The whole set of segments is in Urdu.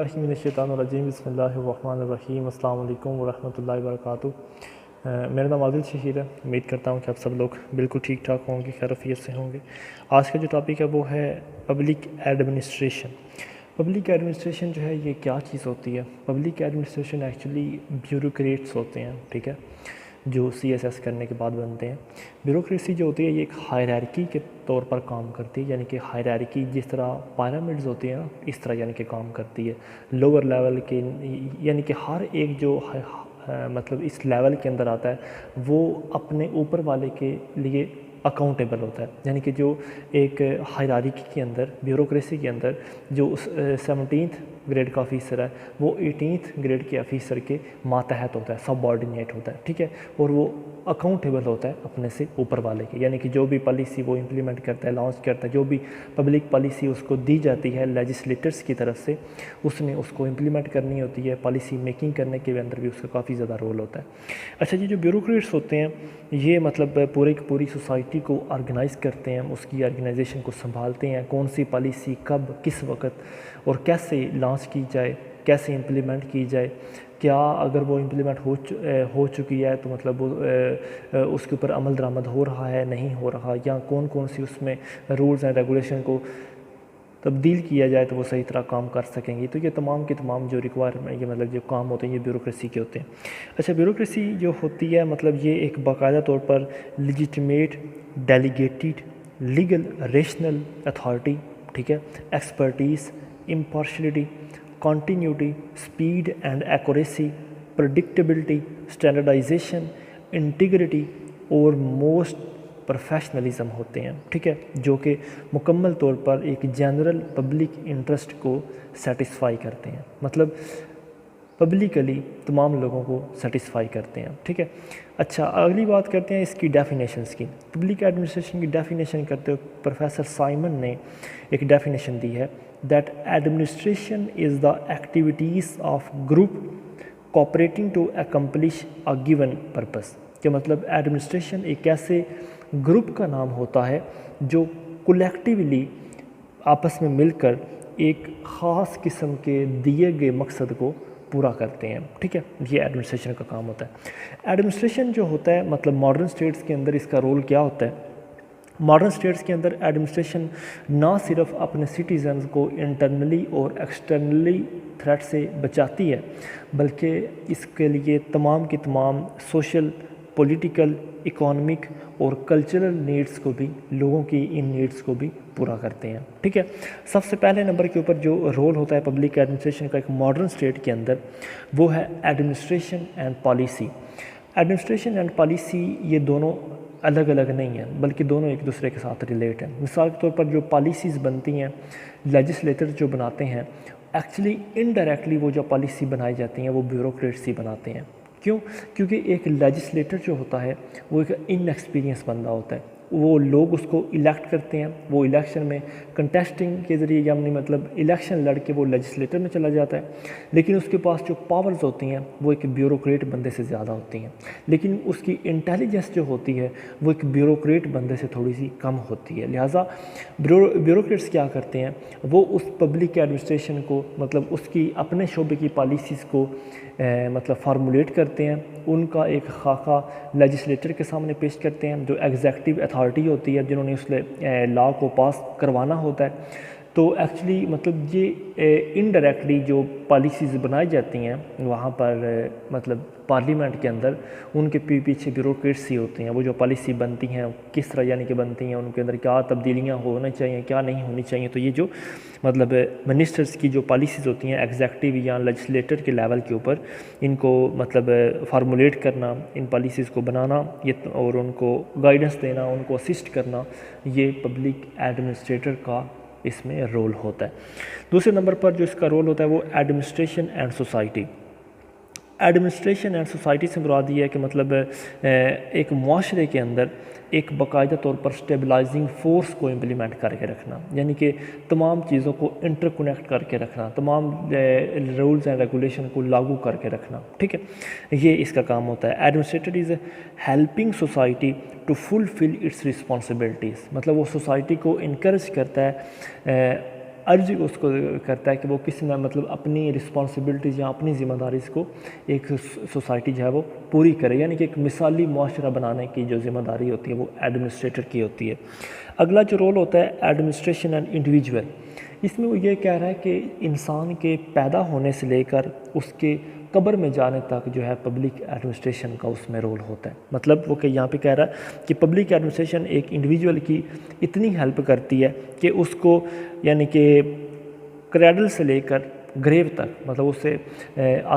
من الشیطان الرجیم بسم اللہ الرحمن الرحیم السلام علیکم ورحمۃ اللہ وبرکاتہ۔ میرا نام عادل شہیر ہے۔ امید کرتا ہوں کہ آپ سب لوگ بالکل ٹھیک ٹھاک ہوں گے، خیریت سے ہوں گے۔ آج کا جو ٹاپک ہے وہ ہے پبلک ایڈمنسٹریشن۔ پبلک ایڈمنسٹریشن جو ہے یہ کیا چیز ہوتی ہے؟ پبلک ایڈمنسٹریشن ایکچولی بیوروکریٹس ہوتے ہیں، ٹھیک ہے، جو CSS کرنے کے بعد بنتے ہیں۔ بیوروکریسی جو ہوتی ہے یہ ایک ہائرارکی کے طور پر کام کرتی ہے، یعنی کہ ہائرارکی جس طرح پیرامڈز ہوتی ہیں اس طرح یعنی کہ کام کرتی ہے۔ لوور لیول کے یعنی کہ ہر ایک جو مطلب اس لیول کے اندر آتا ہے وہ اپنے اوپر والے کے لیے اکاؤنٹیبل ہوتا ہے، یعنی کہ جو ایک ہائرارکی کے اندر بیوروکریسی کے اندر جو 17th گریڈ کا آفیسر ہے وہ 18th گریڈ کے آفیسر کے ماتحت ہوتا ہے، سب آرڈینیٹ ہوتا ہے، ٹھیک ہے، اور وہ اکاؤنٹیبل ہوتا ہے اپنے سے اوپر والے کے، یعنی کہ جو بھی پالیسی وہ امپلیمنٹ کرتا ہے، لانچ کرتا ہے، جو بھی پبلک پالیسی اس کو دی جاتی ہے لیجسلیٹرز کی طرف سے، اس نے اس کو امپلیمنٹ کرنی ہوتی ہے۔ پالیسی میکنگ کرنے کے اندر بھی اس کا کافی زیادہ رول ہوتا ہے۔ اچھا جی، جو بیوروکریٹس ہوتے ہیں یہ مطلب پورے کی پوری سوسائٹی کو آرگنائز کرتے ہیں، اس کی آرگنائزیشن کو سنبھالتے ہیں، کون سی پالیسی کب کس وقت اور کیسے لانچ کی جائے، کیسے امپلیمنٹ کی جائے، کیا اگر وہ امپلیمنٹ ہو چکی ہے تو مطلب اس کے اوپر عمل درآمد ہو رہا ہے نہیں ہو رہا، یا کون کون سی اس میں رولز اینڈ ریگولیشن کو تبدیل کیا جائے تو وہ صحیح طرح کام کر سکیں گی۔ تو یہ تمام کے تمام جو ریکوائرمنٹ، یہ مطلب جو کام ہوتے ہیں یہ بیوروکریسی کے ہوتے ہیں۔ اچھا، بیوروکریسی جو ہوتی ہے مطلب یہ ایک باقاعدہ طور پر legitimate delegated legal rational authority, ٹھیک ہے، expertise, impartiality, continuity, speed and accuracy, predictability, standardisation, integrity اور موسٹ پروفیشنلزم ہوتے ہیں، ٹھیک ہے، جو کہ مکمل طور پر ایک جنرل پبلک انٹرسٹ کو سیٹسفائی کرتے ہیں، مطلب پبلکلی تمام لوگوں کو سیٹسفائی کرتے ہیں، ٹھیک ہے۔ اچھا، اگلی بات کرتے ہیں اس کی ڈیفینیشنز کی۔ پبلک ایڈمنسٹریشن کی ڈیفینیشن کرتے ہوئے پروفیسر سائمن نے ایک ڈیفینیشن دی ہے that administration is the activities of group cooperating to accomplish a given purpose، کہ مطلب ایڈمنسٹریشن ایک ایسے گروپ کا نام ہوتا ہے جو کولیکٹیولی آپس میں مل کر ایک خاص قسم کے دیے گئے مقصد کو پورا کرتے ہیں، ٹھیک ہے، یہ ایڈمنسٹریشن کا کام ہوتا ہے۔ ایڈمنسٹریشن جو ہوتا ہے مطلب ماڈرن اسٹیٹس کے اندر اس کا رول کیا ہوتا ہے؟ ماڈرن اسٹیٹس کے اندر ایڈمنسٹریشن نہ صرف اپنے سٹیزنز کو انٹرنلی اور ایکسٹرنلی تھریٹ سے بچاتی ہے بلکہ اس کے لیے تمام کی تمام سوشل، پولیٹیکل، اکانومک اور کلچرل نیڈز کو بھی، لوگوں کی ان نیڈز کو بھی پورا کرتے ہیں، ٹھیک ہے۔ سب سے پہلے نمبر کے اوپر جو رول ہوتا ہے پبلک ایڈمنسٹریشن کا ایک ماڈرن اسٹیٹ کے اندر وہ ہے administration and policy. Administration and policy یہ دونوں الگ الگ نہیں ہیں بلکہ دونوں ایک دوسرے کے ساتھ ریلیٹ ہیں۔ مثال کے طور پر جو پالیسیز بنتی ہیں، لیجسلیٹر جو بناتے ہیں، ایکچولی انڈائریکٹلی وہ جو پالیسی بنائی جاتی ہیں وہ بیوروکریٹس ہی بناتے ہیں۔ کیوں؟ کیونکہ ایک لیجسلیٹر جو ہوتا ہے وہ ایک ان ایکسپیرینس بندہ ہوتا ہے، وہ لوگ اس کو الیکٹ کرتے ہیں، وہ الیکشن میں کنٹیسٹنگ کے ذریعے یعنی مطلب الیکشن لڑ کے وہ لیجسلیٹر میں چلا جاتا ہے، لیکن اس کے پاس جو پاورز ہوتی ہیں وہ ایک بیوروکریٹ بندے سے زیادہ ہوتی ہیں، لیکن اس کی انٹیلیجنس جو ہوتی ہے وہ ایک بیوروکریٹ بندے سے تھوڑی سی کم ہوتی ہے۔ لہٰذا بیوروکریٹس کیا کرتے ہیں، وہ اس پبلک ایڈمنسٹریشن کو مطلب اس کی اپنے شعبے کی پالیسیز کو مطلب فارمولیٹ کرتے ہیں، ان کا ایک خاکہ لیجسلیٹر کے سامنے پیش کرتے ہیں جو ایگزیکٹو اتھارٹی ہوتی ہے، جنہوں نے اس لا کو پاس کروانا ہوتا ہے۔ تو ایکچولی مطلب یہ انڈائریکٹلی جو پالیسیز بنائی جاتی ہیں وہاں پر مطلب پارلیمنٹ کے اندر ان کے پیچھے بیوروکریٹس ہی ہوتے ہیں۔ وہ جو پالیسی بنتی ہیں کس طرح یعنی کہ بنتی ہیں، ان کے اندر کیا تبدیلیاں ہونا چاہیے، کیا نہیں ہونی چاہیے، تو یہ جو مطلب منسٹرز کی جو پالیسیز ہوتی ہیں ایگزیکٹو یا لیجسلیٹر کے لیول کے اوپر، ان کو مطلب فارمولیٹ کرنا، ان پالیسیز کو بنانا اور ان کو گائیڈنس دینا، ان کو اسسٹ کرنا، یہ پبلک ایڈمنسٹریٹر کا اس میں رول ہوتا ہے۔ دوسرے نمبر پر جو اس کا رول ہوتا ہے وہ administration and society. Administration and society سے مراد یہ ہے کہ مطلب ایک معاشرے کے اندر ایک باقاعدہ طور پر اسٹیبلائزنگ فورس کو امپلیمنٹ کر کے رکھنا، یعنی کہ تمام چیزوں کو انٹر کنیکٹ کر کے رکھنا، تمام رولز اینڈ ریگولیشن کو لاگو کر کے رکھنا، ٹھیک ہے، یہ اس کا کام ہوتا ہے۔ Administrator is helping society to fulfil its responsibilities, مطلب وہ سوسائٹی کو انکریج کرتا ہے ارج اس کو کرتا ہے کہ وہ کس نہ مطلب اپنی رسپانسبلٹیز یا اپنی ذمہ داری کو ایک سوسائٹی جو ہے وہ پوری کرے، یعنی کہ ایک مثالی معاشرہ بنانے کی جو ذمہ داری ہوتی ہے وہ ایڈمنسٹریٹر کی ہوتی ہے۔ اگلا جو رول ہوتا ہے ایڈمنسٹریشن اینڈ انڈیویجول، اس میں وہ یہ کہہ رہا ہے کہ انسان کے پیدا ہونے سے لے کر اس کے قبر میں جانے تک جو ہے پبلک ایڈمنسٹریشن کا اس میں رول ہوتا ہے۔ مطلب وہ کہ یہاں پہ کہہ رہا ہے کہ پبلک ایڈمنسٹریشن ایک انڈیویجول کی اتنی ہیلپ کرتی ہے کہ اس کو یعنی کہ کریڈل سے لے کر گریو تک، مطلب اس سے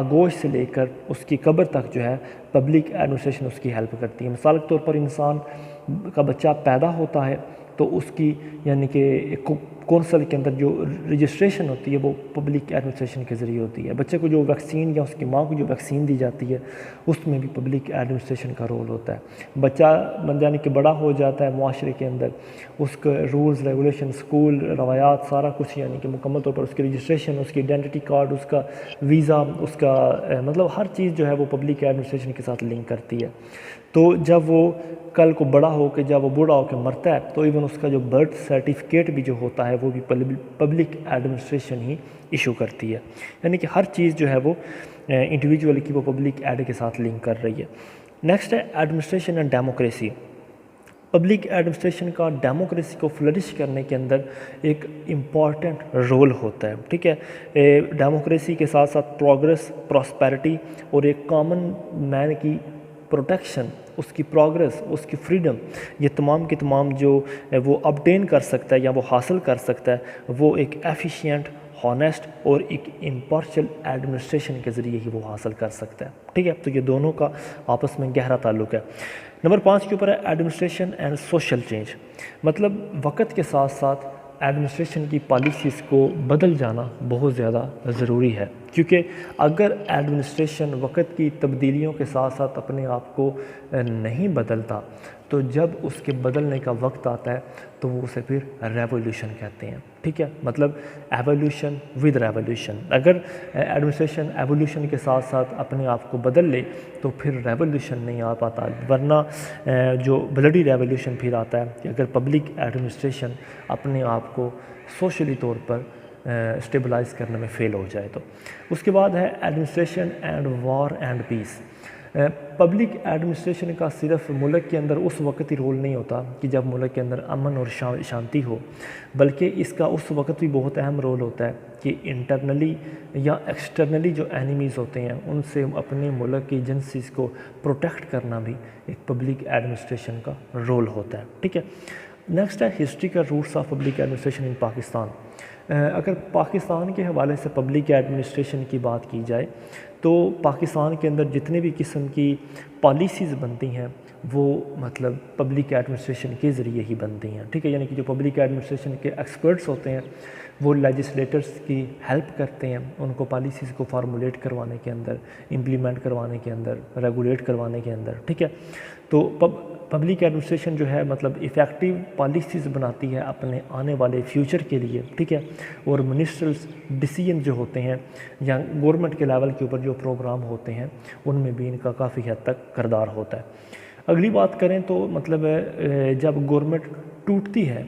آگوش سے لے کر اس کی قبر تک جو ہے پبلک ایڈمنسٹریشن اس کی ہیلپ کرتی ہے۔ مثال کے طور پر انسان کا بچہ پیدا ہوتا ہے تو اس کی یعنی کہ کونسل کے اندر جو رجسٹریشن ہوتی ہے وہ پبلک ایڈمنسٹریشن کے ذریعے ہوتی ہے۔ بچے کو جو ویکسین یا اس کی ماں کو جو ویکسین دی جاتی ہے اس میں بھی پبلک ایڈمنسٹریشن کا رول ہوتا ہے۔ بچہ یعنی کہ بڑا ہو جاتا ہے معاشرے کے اندر، اس کے رولز ریگولیشن، اسکول، روایات، سارا کچھ یعنی کہ مکمل طور پر اس کی رجسٹریشن، اس کی آئیڈینٹی کارڈ، اس کا ویزا، اس کا مطلب ہر چیز جو ہے وہ پبلک ایڈمنسٹریشن کے ساتھ لنک کرتی ہے۔ تو جب وہ کل کو بڑا ہو کے جب وہ بوڑھا ہو کے مرتا ہے تو ایون اس کا جو برتھ سرٹیفکیٹ بھی جو ہوتا ہے وہ بھی پبلک ایڈمنسٹریشن ہی ایشو کرتی ہے، یعنی کہ ہر چیز جو ہے وہ انڈیویجول کی وہ پبلک ایڈ کے ساتھ لنک کر رہی ہے۔ نیکسٹ ہے administration and democracy. Public administration کا ڈیموکریسی کو فلرش کرنے کے اندر ایک امپورٹنٹ رول ہوتا ہے، ٹھیک ہے۔ ڈیموکریسی کے ساتھ ساتھ پروگریس، پراسپیرٹی اور ایک کامن مین کی پروٹیکشن، اس کی پروگریس، اس کی فریڈم، یہ تمام کی تمام جو وہ obtain کر سکتا ہے یا وہ حاصل کر سکتا ہے وہ ایک ایفیشینٹ، ہانیسٹ اور ایک امپارشل ایڈمنسٹریشن کے ذریعے ہی وہ حاصل کر سکتا ہے، ٹھیک ہے۔ تو یہ دونوں کا آپس میں گہرا تعلق ہے۔ نمبر 5 کے اوپر ہے ایڈمنسٹریشن اینڈ سوشل چینج، مطلب وقت کے ساتھ ساتھ ایڈمنسٹریشن کی پالیسیز کو بدل جانا بہت زیادہ ضروری ہے، کیونکہ اگر ایڈمنسٹریشن وقت کی تبدیلیوں کے ساتھ ساتھ اپنے آپ کو نہیں بدلتا تو جب اس کے بدلنے کا وقت آتا ہے تو وہ اسے پھر ریولیوشن کہتے ہیں، ٹھیک ہے۔ مطلب ایولیوشن ود ریولیوشن، اگر ایڈمنسٹریشن ایولیوشن کے ساتھ ساتھ اپنے آپ کو بدل لے تو پھر ریولیوشن نہیں آ پاتا، ورنہ جو بلڈی ریولیوشن پھر آتا ہے کہ اگر پبلک ایڈمنسٹریشن اپنے آپ کو سوشلی طور پر اسٹیبلائز کرنے میں فیل ہو جائے تو۔ اس کے بعد ہے administration and war and peace. Public administration کا صرف ملک کے اندر اس وقت ہی رول نہیں ہوتا کہ جب ملک کے اندر امن اور شانتی ہو، بلکہ اس کا اس وقت بھی بہت اہم رول ہوتا ہے کہ انٹرنلی یا ایکسٹرنلی جو اینیمیز ہوتے ہیں ان سے اپنے ملک کی ایجنسیز کو پروٹیکٹ کرنا بھی ایک پبلک ایڈمنسٹریشن کا رول ہوتا ہے، ٹھیک ہے۔ نیکسٹ ہے ہسٹری کا روٹس آف پبلک ایڈمنسٹریشن ان پاکستان۔ اگر پاکستان کے حوالے سے پبلک ایڈمنسٹریشن کی بات کی جائے تو پاکستان کے اندر جتنے بھی قسم کی پالیسیز بنتی ہیں وہ مطلب پبلک ایڈمنسٹریشن کے ذریعے ہی بنتی ہیں، ٹھیک ہے۔ یعنی کہ جو پبلک ایڈمنسٹریشن کے ایکسپرٹس ہوتے ہیں وہ لیجسلیٹرز کی ہیلپ کرتے ہیں ان کو پالیسیز کو فارمولیٹ کروانے کے اندر، امپلیمنٹ کروانے کے اندر، ریگولیٹ کروانے کے اندر، ٹھیک ہے۔ تو پبلک ایڈمنسٹریشن جو ہے مطلب ایفیکٹیو پالیسیز بناتی ہے اپنے آنے والے فیوچر کے لیے، ٹھیک ہے، اور منسٹرلز ڈیسیجن جو ہوتے ہیں یا گورنمنٹ کے لیول کے اوپر جو پروگرام ہوتے ہیں ان میں بھی ان کا کافی حد تک کردار ہوتا ہے۔ اگلی بات کریں تو مطلب جب گورنمنٹ ٹوٹتی ہے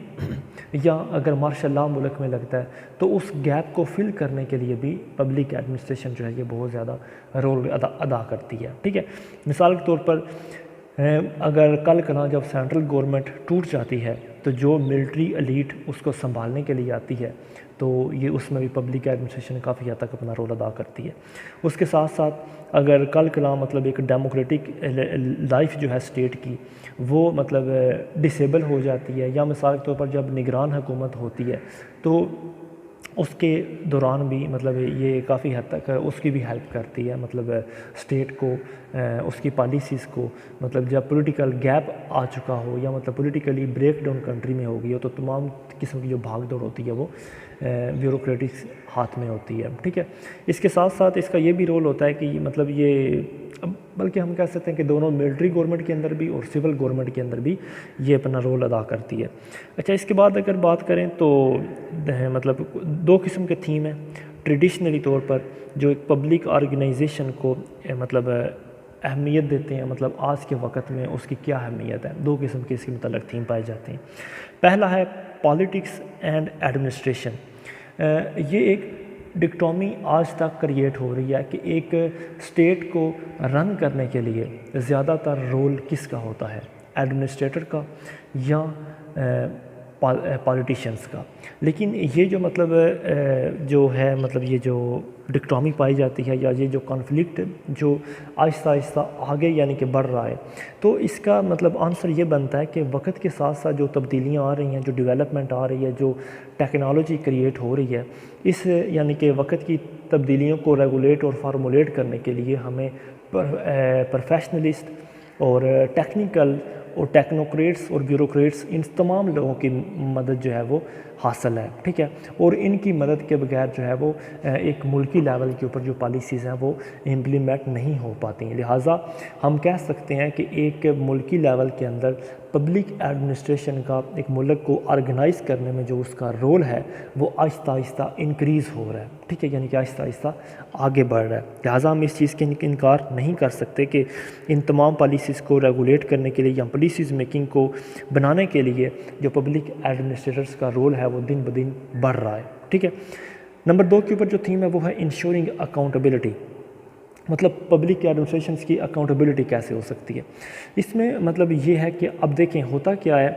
یا اگر مارشل لاء ملک میں لگتا ہے تو اس گیپ کو فل کرنے کے لیے بھی پبلک ایڈمنسٹریشن جو ہے یہ بہت زیادہ رول ادا کرتی ہے، ٹھیک ہے۔ مثال کے طور پر اگر کل کنا جب سینٹرل گورنمنٹ ٹوٹ جاتی ہے تو جو ملٹری ایلیٹ اس کو سنبھالنے کے لیے آتی ہے تو یہ اس میں بھی پبلک ایڈمنسٹریشن کافی حد تک اپنا رول ادا کرتی ہے۔ اس کے ساتھ ساتھ اگر کل کنا مطلب ایک ڈیموکریٹک لائف جو ہے اسٹیٹ کی وہ مطلب ڈسیبل ہو جاتی ہے، یا مثال کے طور پر جب نگران حکومت ہوتی ہے تو اس کے دوران بھی مطلب یہ کافی حد تک اس کی بھی ہیلپ کرتی ہے، مطلب اسٹیٹ کو اس کی پالیسیز کو مطلب جب پولیٹیکل گیپ آ چکا ہو یا مطلب پولیٹیکلی بریک ڈاؤن کنٹری میں ہو گئی ہو تو تمام قسم کی جو بھاگ دوڑ ہوتی ہے وہ بیوروکریٹکس ہاتھ میں ہوتی ہے، ٹھیک ہے۔ اس کے ساتھ ساتھ اس کا یہ بھی رول ہوتا ہے کہ مطلب یہ بلکہ ہم کہہ سکتے ہیں کہ دونوں ملٹری گورنمنٹ کے اندر بھی اور سول گورنمنٹ کے اندر بھی یہ اپنا رول ادا کرتی ہے۔ اچھا، اس کے بعد اگر بات کریں تو مطلب دو قسم کے تھیم ہیں ٹریڈیشنلی طور پر جو ایک پبلک آرگنائزیشن کو مطلب اہمیت دیتے ہیں، مطلب آج کے وقت میں اس کی کیا اہمیت ہے، دو قسم کے اس کے متعلق تھیم پائے جاتے ہیں۔ پہلا ہے پالیٹکس اینڈ ایڈمنسٹریشن۔ یہ ایک ڈکٹومی آج تک کریٹ ہو رہی ہے کہ ایک اسٹیٹ کو رن کرنے کے لیے زیادہ تر رول کس کا ہوتا ہے، ایڈمنسٹریٹر کا یا پالیٹیشینس کا۔ لیکن یہ جو مطلب جو ہے مطلب یہ جو ڈکٹومی پائی جاتی ہے یا یہ جو کانفلکٹ جو آہستہ آہستہ آگے یعنی کہ بڑھ رہا ہے، تو اس کا مطلب آنسر یہ بنتا ہے کہ وقت کے ساتھ ساتھ جو تبدیلیاں آ رہی ہیں، جو ڈیولپمنٹ آ رہی ہے، جو ٹیکنالوجی کریٹ ہو رہی ہے، اس یعنی کہ وقت کی تبدیلیوں کو ریگولیٹ اور فارمولیٹ کرنے کے لیے ہمیں پروفیشنلسٹ اور ٹیکنیکل اور ٹیکنوکریٹس اور بیوروکریٹس ان تمام لوگوں کی مدد جو ہے وہ حاصل ہے، ٹھیک ہے، اور ان کی مدد کے بغیر جو ہے وہ ایک ملکی لیول کے اوپر جو پالیسیز ہیں وہ امپلیمنٹ نہیں ہو پاتی ہیں۔ لہٰذا ہم کہہ سکتے ہیں کہ ایک ملکی لیول کے اندر پبلک ایڈمنسٹریشن کا ایک ملک کو آرگنائز کرنے میں جو اس کا رول ہے وہ آہستہ آہستہ انکریز ہو رہا ہے، ٹھیک ہے، یعنی کہ آہستہ آہستہ آگے بڑھ رہا ہے۔ لہٰذا ہم اس چیز کے انکار نہیں کر سکتے کہ ان تمام پالیسیز کو ریگولیٹ کرنے کے لیے یا پالیسیز میکنگ کو بنانے کے لیے جو پبلک ایڈمنسٹریٹرز کا رول ہے وہ دن بدن بڑھ رہا ہے، ٹھیک ہے۔ نمبر 2 کے اوپر جو تھیم ہے وہ ہے انشورنگ اکاؤنٹیبلٹی، مطلب پبلک ایڈمنسٹریشنز کی اکاؤنٹیبلٹی کیسے ہو سکتی ہے۔ اس میں مطلب یہ ہے کہ اب دیکھیں ہوتا کیا ہے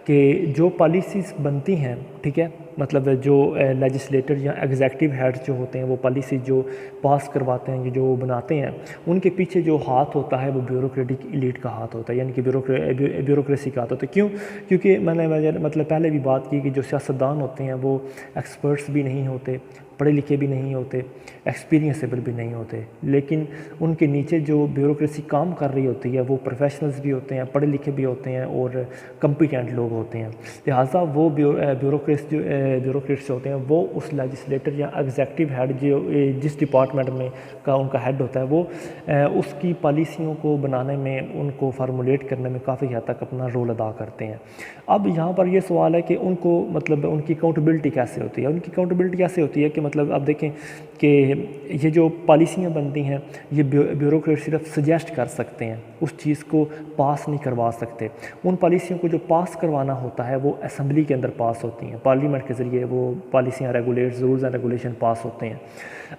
کہ جو پالیسیز بنتی ہیں، ٹھیک ہے، مطلب جو لیجسلیٹر یا ایگزیکٹو ہیڈز جو ہوتے ہیں وہ پالیسی جو پاس کرواتے ہیں، جو بناتے ہیں، ان کے پیچھے جو ہاتھ ہوتا ہے وہ بیوروکریٹک ایلیٹ کا ہاتھ ہوتا ہے، یعنی کہ بیوروکریسی کا ہاتھ ہوتا ہے۔ کیوں؟ کیونکہ میں نے مطلب پہلے بھی بات کی کہ جو سیاستدان ہوتے ہیں وہ ایکسپرٹس بھی نہیں ہوتے، پڑھے لکھے بھی نہیں ہوتے، ایکسپیرینسیبل بھی نہیں ہوتے، لیکن ان کے نیچے جو بیوروکریسی کام کر رہی ہوتی ہے وہ پروفیشنلز بھی ہوتے ہیں، پڑھے لکھے بھی ہوتے ہیں اور کمپیٹنٹ لوگ ہوتے ہیں۔ لہٰذا وہ بیوروکریٹس ہوتے ہیں وہ اس لیجسلیٹر یا ایگزیکٹو ہیڈ جو جس ڈپارٹمنٹ میں کا ان کا ہیڈ ہوتا ہے وہ اس کی پالیسیوں کو بنانے میں، ان کو فارمولیٹ کرنے میں کافی حد تک اپنا رول ادا کرتے ہیں۔ اب یہاں پر یہ سوال ہے کہ ان کو مطلب ان کی اکاؤنٹیبلٹی کیسے ہوتی ہے؟ ان کی اکاؤنٹیبلٹی ایسے ہوتی ہے کہ مطلب اب دیکھیں کہ یہ جو پالیسیاں بنتی ہیں یہ بیوروکریٹ صرف سجیسٹ کر سکتے ہیں، اس چیز کو پاس نہیں کروا سکتے۔ ان پالیسیوں کو جو پاس کروانا ہوتا ہے وہ اسمبلی کے اندر پاس ہوتی ہیں، پارلیمنٹ کے ذریعے وہ پالیسیاں رولز اینڈ ریگولیشن پاس ہوتے ہیں۔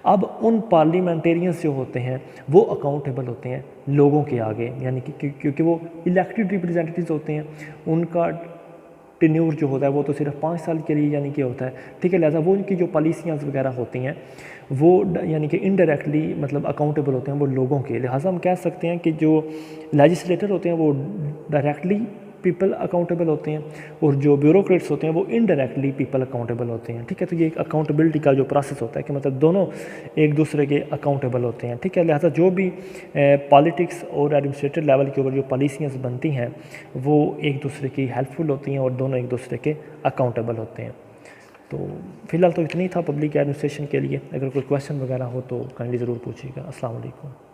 اب ان پارلیمنٹیرینز جو ہوتے ہیں وہ اکاؤنٹیبل ہوتے ہیں لوگوں کے آگے، یعنی کہ کیونکہ وہ الیکٹڈ ریپرزینٹیٹیوز ہوتے ہیں، ان کا ٹینیور جو ہوتا ہے وہ تو صرف 5 سال کے لیے یعنی کہ ہوتا ہے، ٹھیک ہے۔ لہٰذا وہ ان کی جو پالیسیاں وغیرہ ہوتی ہیں وہ یعنی کہ انڈائریکٹلی مطلب اکاؤنٹیبل ہوتے ہیں وہ لوگوں کے۔ لہٰذا ہم کہہ سکتے ہیں کہ جو لیجسلیٹر ہوتے ہیں وہ ڈائریکٹلی پیپل اکاؤنٹیبل ہوتے ہیں اور جو بیوروکریٹس ہوتے ہیں وہ انڈائریکٹلی پیپل اکاؤنٹیبل ہوتے ہیں، ٹھیک ہے۔ تو یہ ایک اکاؤنٹیبلٹی کا جو پروسیس ہوتا ہے کہ مطلب دونوں ایک دوسرے کے اکاؤنٹیبل ہوتے ہیں، ٹھیک ہے۔ لہٰذا جو بھی پالیٹکس اور ایڈمنسٹریٹر لیول کے اوپر جو پالیسیاں بنتی ہیں وہ ایک دوسرے کی ہیلپ فل ہوتی ہیں اور دونوں ایک دوسرے کے اکاؤنٹیبل ہوتے ہیں۔ تو فی الحال تو اتنی تھا پبلک ایڈمنسٹریشن کے لیے۔ اگر کوئی کویشچن وغیرہ ہو تو کائنڈلی ضرور پوچھیے گا۔ السلام علیکم۔